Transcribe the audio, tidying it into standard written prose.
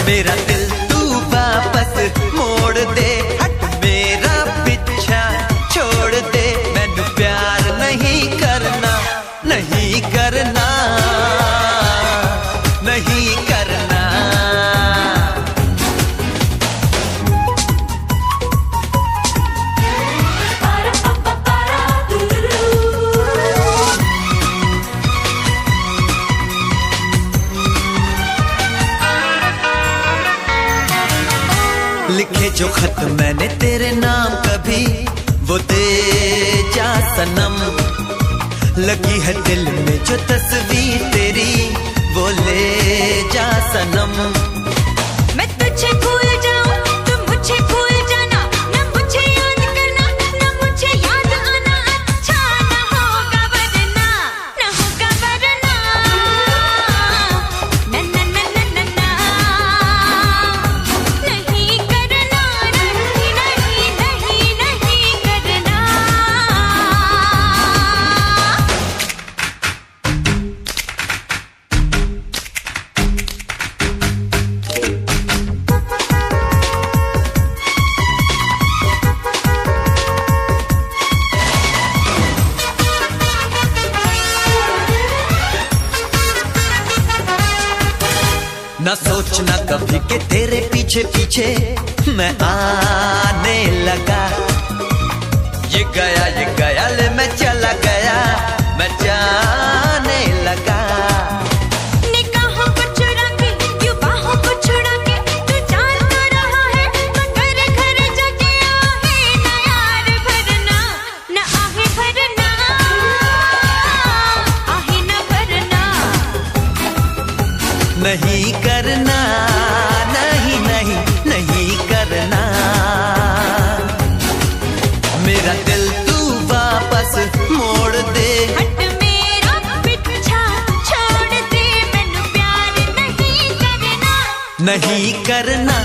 मेरा दिल तू वापस मोड़ दे, हट मेरा पीछा छोड़ दे। मैनू प्यार नहीं करना, नहीं करना, नहीं करना। लिखे जो खत मैंने तेरे नाम कभी वो दे जा सनम। लगी है दिल में जो तस्वीर तेरी वो ले जा सनम। मैं तुझे भूल जाऊं तुम मुझे भूल जाना, न मुझे याद करना न मुझे याद आना। अच्छा न होगा वरना, न होगा वरना। न न न न न न नहीं करना, नहीं नहीं नहीं नहीं करना। ना सोचना कभी कि तेरे पीछे पीछे मैं आने लगा। ये गया ले मैं चला गया, मैं जाने लगा। निगाहों को चुरा के यूं बाहों को छुड़ा के तू जान तो रहा है, मगर घर जाके आहे न यार भरना, न आहे भरना, आहे न भरना। नहीं करना, नहीं नहीं नहीं करना। मेरा दिल तू वापस मोड़ दे, हट मेरा पीछा छोड़ दे। मैनू प्यार नहीं करना, नहीं करना।